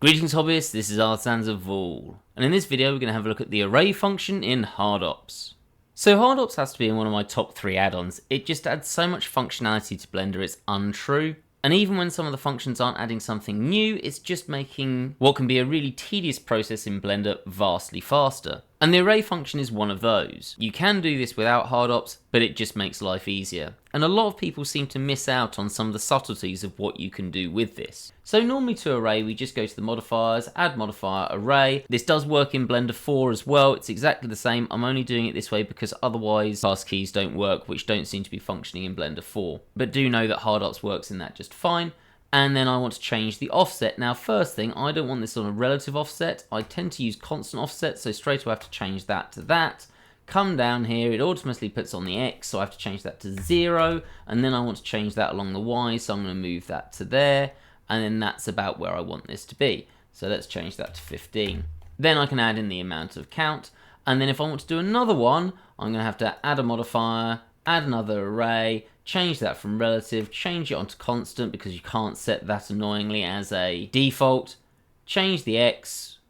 Greetings hobbyists, this is Artisans of Vol, and in this video we're going to have a look at the array function in HardOps. So HardOps has to be in one of my top 3 add-ons. It just adds so much functionality to Blender it's untrue. And even when some of the functions aren't adding something new, it's just making what can be a really tedious process in Blender vastly faster. And the array function is one of those. You can do this without HardOps, but it just makes life easier. And a lot of people seem to miss out on some of the subtleties of what you can do with this. So normally to array, we just go to the modifiers, add modifier array. This does work in Blender 4 as well. It's exactly the same. I'm only doing it this way because otherwise pass keys don't work, which don't seem to be functioning in Blender 4. But do know that HardOps works in that just fine. And then I want to change the offset. Now first thing, I don't want this on a relative offset. I tend to use constant offset, so straight away I have to change that to that. Come down here, it automatically puts on the X, so I have to change that to 0. And then I want to change that along the Y, so I'm going to move that to there. And then that's about where I want this to be. So let's change that to 15. Then I can add in the amount of count. And then if I want to do another one, I'm going to have to add a modifier, add another array, change that from relative, change it onto constant because you can't set that annoyingly as a default. Change the X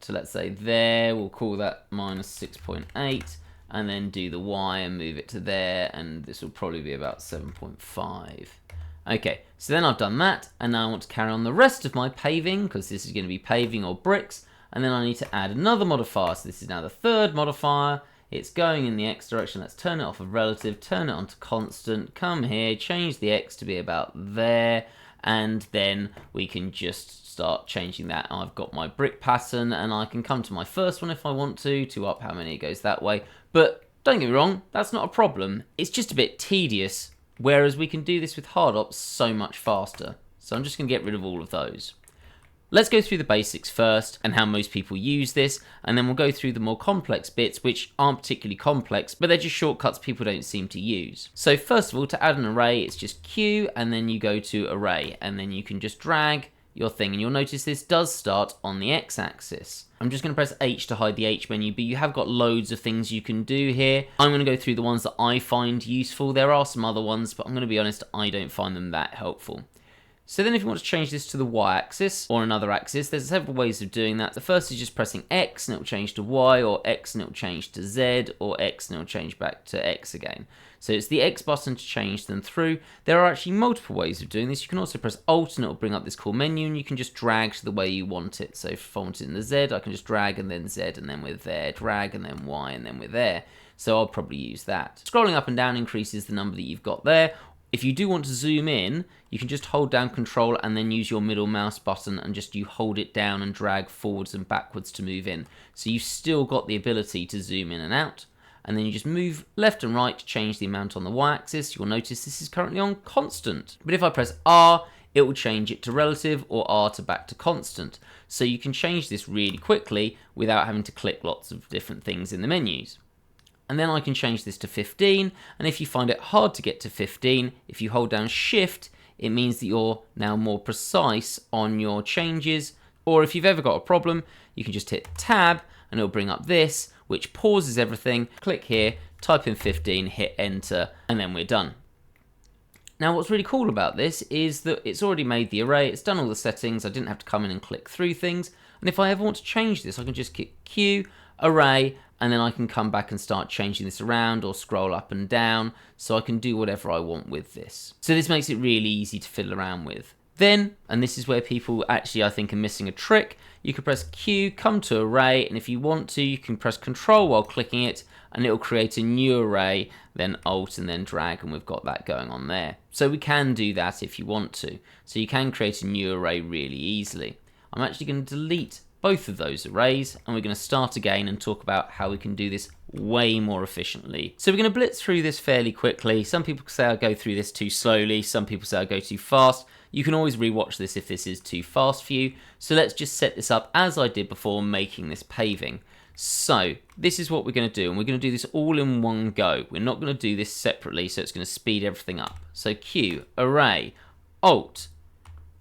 to, let's say, there. We'll call that minus 6.8. And then do the Y and move it to there. And this will probably be about 7.5. Okay, so then I've done that. And now I want to carry on the rest of my paving because this is going to be paving or bricks. And then I need to add another modifier. So this is now the third modifier. It's going in the X direction. Let's turn it off of relative, turn it onto constant, come here, change the X to be about there, and then we can just start changing that. I've got my brick pattern, and I can come to my first one if I want to up how many it goes that way. But don't get me wrong, that's not a problem. It's just a bit tedious, whereas we can do this with HardOps so much faster. So I'm just going to get rid of all of those. Let's go through the basics first and how most people use this, and then we'll go through the more complex bits which aren't particularly complex, but they're just shortcuts people don't seem to use. So first of all, to add an array, it's just Q and then you go to array, and then you can just drag your thing, and you'll notice this does start on the X-axis. I'm just going to press H to hide the H menu, but you have got loads of things you can do here. I'm going to go through the ones that I find useful. There are some other ones, but I'm going to be honest, I don't find them that helpful. So then if you want to change this to the Y-axis or another axis, there's several ways of doing that. The first is just pressing X and it will change to Y, or X and it will change to Z, or X and it will change back to X again. So it's the X button to change them through. There are actually multiple ways of doing this. You can also press Alt and it will bring up this cool menu, and you can just drag to the way you want it. So if I want it in the Z, I can just drag and then Z and then we're there, drag and then Y and then we're there. So I'll probably use that. Scrolling up and down increases the number that you've got there. If you do want to zoom in, you can just hold down Control and then use your middle mouse button and just you hold it down and drag forwards and backwards to move in. So you've still got the ability to zoom in and out. And then you just move left and right to change the amount on the Y-axis. You'll notice this is currently on constant. But if I press R, it will change it to relative, or R to back to constant. So you can change this really quickly without having to click lots of different things in the menus. And then I can change this to 15, and if you find it hard to get to 15, if you hold down Shift, it means that you're now more precise on your changes. Or if you've ever got a problem, you can just hit Tab, and it'll bring up this, which pauses everything. Click here, type in 15, hit Enter, and then we're done. Now what's really cool about this is that it's already made the array, it's done all the settings, I didn't have to come in and click through things, and if I ever want to change this, I can just click Q, array, and then I can come back and start changing this around or scroll up and down, so I can do whatever I want with this. So this makes it really easy to fiddle around with. Then, and this is where people actually I think are missing a trick, you can press Q, come to array, and if you want to, you can press Control while clicking it, and it will create a new array, then Alt and then drag, and we've got that going on there. So we can do that if you want to. So you can create a new array really easily. I'm actually going to delete both of those arrays, and we're going to start again and talk about how we can do this way more efficiently. So we're going to blitz through this fairly quickly. Some people say I go through this too slowly, some people say I go too fast. You can always rewatch this if this is too fast for you. So let's just set this up as I did before making this paving. So this is what we're going to do, and we're going to do this all in one go. We're not going to do this separately, so it's going to speed everything up. So Q, array, Alt,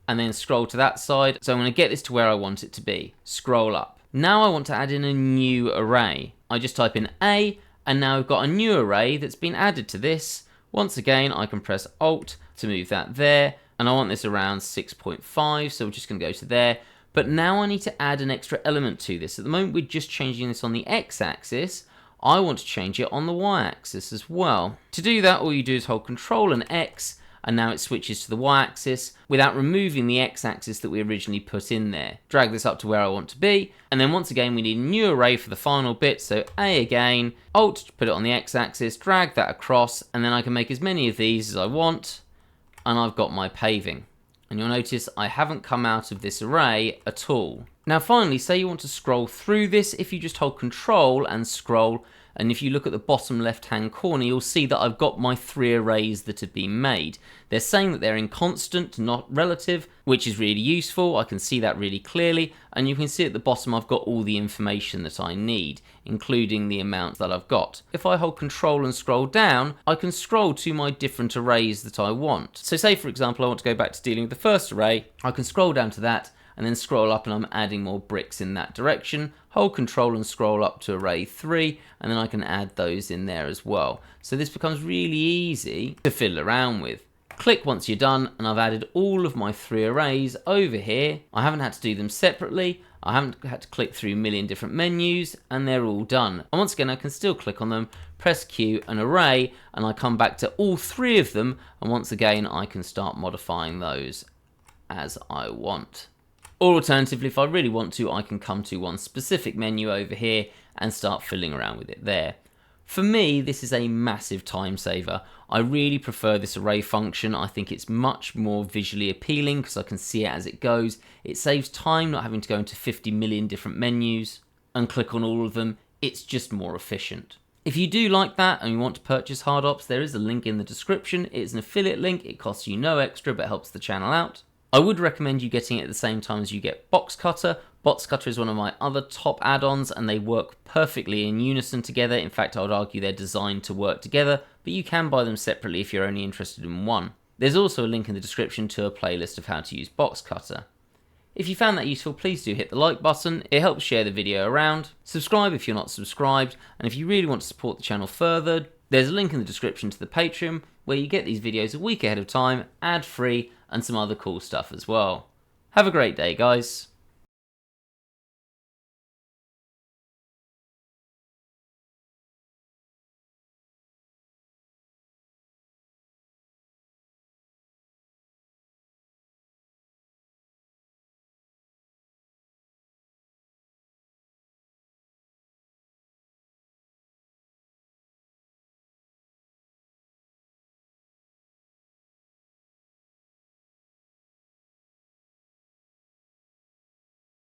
and then scroll to that side. So I'm going to get this to where I want it to be. Scroll up. Now I want to add in a new array. I just type in A, and now we've got a new array that's been added to this. Once again, I can press Alt to move that there, and I want this around 6.5, so we're just going to go to there. But now I need to add an extra element to this. At the moment we're just changing this on the x-axis. I want to change it on the y-axis as well. To do that, all you do is hold Control and X, and now it switches to the y-axis without removing the x-axis that we originally put in there. Drag this up to where I want to be, and then once again we need a new array for the final bit, so A again, Alt to put it on the x-axis, drag that across, and then I can make as many of these as I want, and I've got my paving. And you'll notice I haven't come out of this array at all. Now finally, say you want to scroll through this, if you just hold Control and scroll, and if you look at the bottom left hand corner, you'll see that I've got my 3 arrays that have been made. They're saying that they're in constant, not relative, which is really useful. I can see that really clearly, and you can see at the bottom I've got all the information that I need, including the amount that I've got. If I hold Control and scroll down, I can scroll to my different arrays that I want. So say for example I want to go back to dealing with the first array, I can scroll down to that, and then scroll up and I'm adding more bricks in that direction. Hold Control and scroll up to array 3, and then I can add those in there as well. So this becomes really easy to fiddle around with. Click once you're done, and I've added all of my 3 arrays over here. I haven't had to do them separately. I haven't had to click through a million different menus, and they're all done. And once again, I can still click on them, press Q, an array, and I come back to all 3 of them, and once again, I can start modifying those as I want. Or alternatively, if I really want to, I can come to one specific menu over here and start fiddling around with it there. For me, this is a massive time saver. I really prefer this array function. I think it's much more visually appealing because I can see it as it goes. It saves time not having to go into 50 million different menus and click on all of them. It's just more efficient. If you do like that and you want to purchase HardOps, there is a link in the description. It's an affiliate link. It costs you no extra but helps the channel out. I would recommend you getting it at the same time as you get Box Cutter. Box Cutter is one of my other top add-ons and they work perfectly in unison together. In fact, I would argue they're designed to work together, but you can buy them separately if you're only interested in one. There's also a link in the description to a playlist of how to use Box Cutter. If you found that useful, please do hit the like button. It helps share the video around. Subscribe if you're not subscribed, and if you really want to support the channel further, there's a link in the description to the Patreon where you get these videos a week ahead of time, ad-free, and some other cool stuff as well. Have a great day, guys.